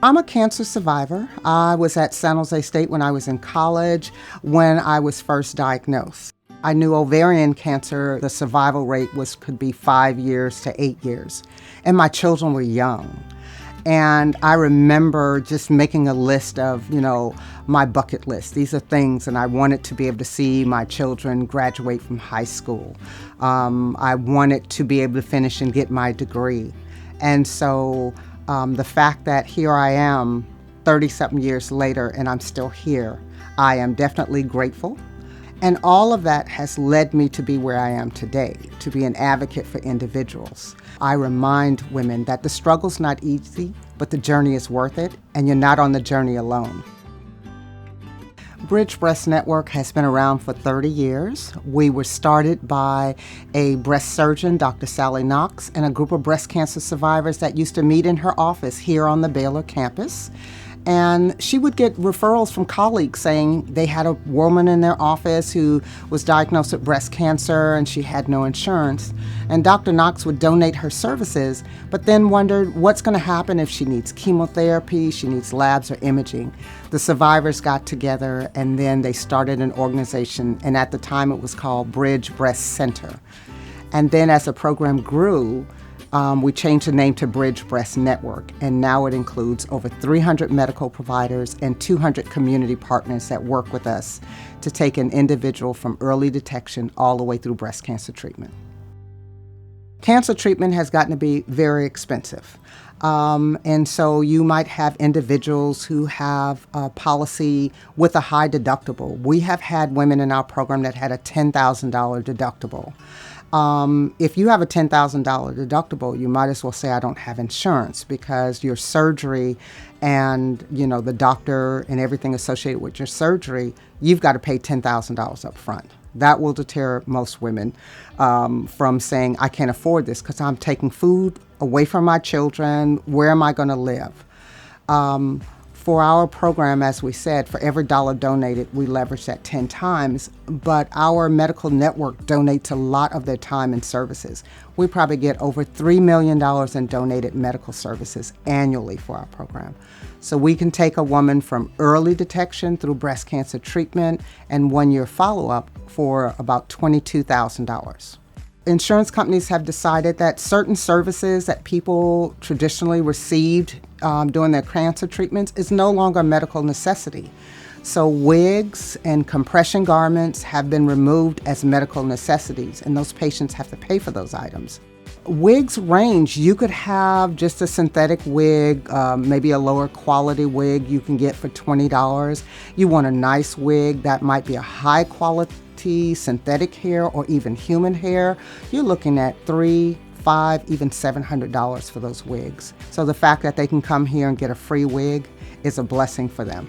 I'm a cancer survivor. I was at San Jose State when I was in college when I was first diagnosed. I knew ovarian cancer, the survival rate could be 5 years to 8 years. And my children were young. And I remember just making a list of, my bucket list. These are things, and I wanted to be able to see my children graduate from high school. I wanted to be able to finish and get my degree. And so the fact that here I am 30-something years later and I'm still here, I am definitely grateful. And all of that has led me to be where I am today, to be an advocate for individuals. I remind women that the struggle's not easy, but the journey is worth it, and you're not on the journey alone. Bridge Breast Network has been around for 30 years. We were started by a breast surgeon, Dr. Sally Knox, and a group of breast cancer survivors that used to meet in her office here on the Baylor campus. And she would get referrals from colleagues saying they had a woman in their office who was diagnosed with breast cancer and she had no insurance. And Dr. Knox would donate her services, but then wondered what's going to happen if she needs chemotherapy, she needs labs or imaging. The survivors got together and then they started an organization, and at the time it was called Bridge Breast Center. And then as the program grew, we changed the name to Bridge Breast Network, and now it includes over 300 medical providers and 200 community partners that work with us to take an individual from early detection all the way through breast cancer treatment. Cancer treatment has gotten to be very expensive. And so you might have individuals who have a policy with a high deductible. We have had women in our program that had a $10,000 deductible. If you have a $10,000 deductible, you might as well say I don't have insurance, because your surgery and, the doctor and everything associated with your surgery, you've got to pay $10,000 up front. That will deter most women from saying, I can't afford this because I'm taking food away from my children. Where am I going to live? For our program, as we said, for every dollar donated, we leverage that 10 times, but our medical network donates a lot of their time and services. We probably get over $3 million in donated medical services annually for our program. So we can take a woman from early detection through breast cancer treatment and 1-year follow-up for about $22,000. Insurance companies have decided that certain services that people traditionally received during their cancer treatments is no longer a medical necessity. So wigs and compression garments have been removed as medical necessities, and those patients have to pay for those items. Wigs range. You could have just a synthetic wig, maybe a lower quality wig you can get for $20. You want a nice wig that might be a high quality synthetic hair or even human hair, you're looking at $300, $500, even $700 for those wigs. So the fact that they can come here and get a free wig is a blessing for them.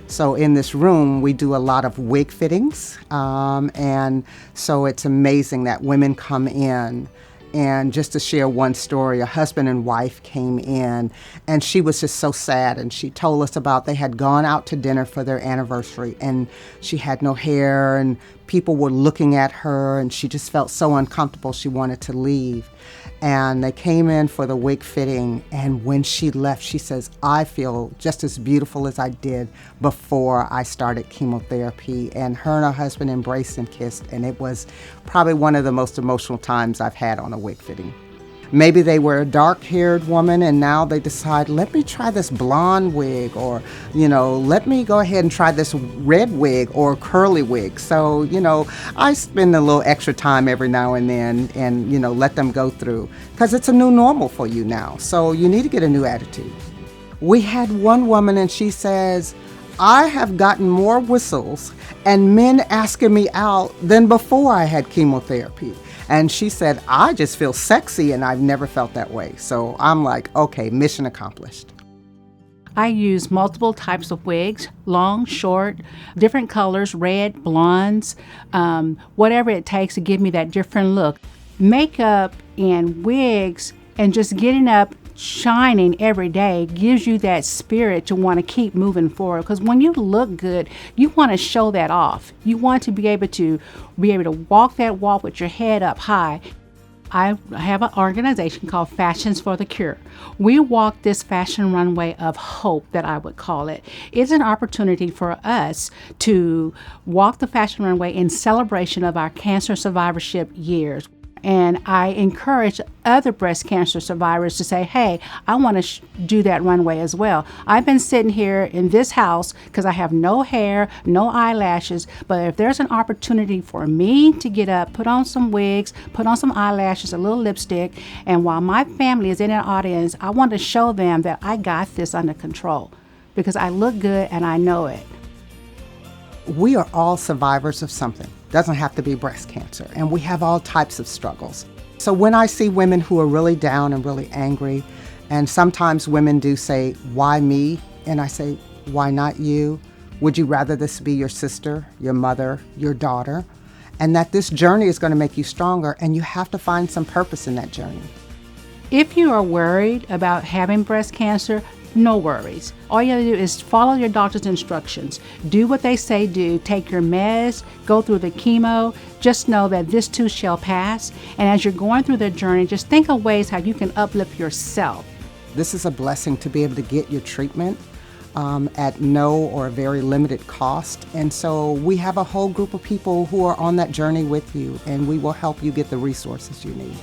So in this room, we do a lot of wig fittings, and so it's amazing that women come in. And just to share one story, a husband and wife came in, and she was just so sad. And she told us about they had gone out to dinner for their anniversary, and she had no hair, and people were looking at her, and she just felt so uncomfortable she wanted to leave. And they came in for the wig fitting, and when she left, she says, I feel just as beautiful as I did before I started chemotherapy. And her and her husband embraced and kissed, and it was probably one of the most emotional times I've had on a wig fitting. Maybe they were a dark-haired woman, and now they decide, let me try this blonde wig, or, let me go ahead and try this red wig or curly wig. So, I spend a little extra time every now and then and, let them go through, because it's a new normal for you now. So you need to get a new attitude. We had one woman, and she says, I have gotten more whistles and men asking me out than before I had chemotherapy. And she said, I just feel sexy, and I've never felt that way. So I'm like, okay, mission accomplished. I use multiple types of wigs, long, short, different colors, red, blondes, whatever it takes to give me that different look. Makeup and wigs and just getting up, shining every day gives you that spirit to want to keep moving forward, because when you look good, you want to show that off. You want to be able to walk that walk with your head up high. I have an organization called Fashions for the Cure. We walk this fashion runway of hope, that I would call it. It's an opportunity for us to walk the fashion runway in celebration of our cancer survivorship years. And I encourage other breast cancer survivors to say, hey, I want to do that runway as well. I've been sitting here in this house because I have no hair, no eyelashes, but if there's an opportunity for me to get up, put on some wigs, put on some eyelashes, a little lipstick, and while my family is in an audience, I want to show them that I got this under control because I look good and I know it. We are all survivors of something. Doesn't have to be breast cancer, and we have all types of struggles. So when I see women who are really down and really angry, and sometimes women do say, why me? And I say, why not you? Would you rather this be your sister, your mother, your daughter? And that this journey is going to make you stronger, and you have to find some purpose in that journey. If you are worried about having breast cancer, no worries. All you have to do is follow your doctor's instructions. Do what they say do. Take your meds, go through the chemo. Just know that this too shall pass. And as you're going through the journey, just think of ways how you can uplift yourself. This is a blessing to be able to get your treatment at no or very limited cost. And so we have a whole group of people who are on that journey with you, and we will help you get the resources you need.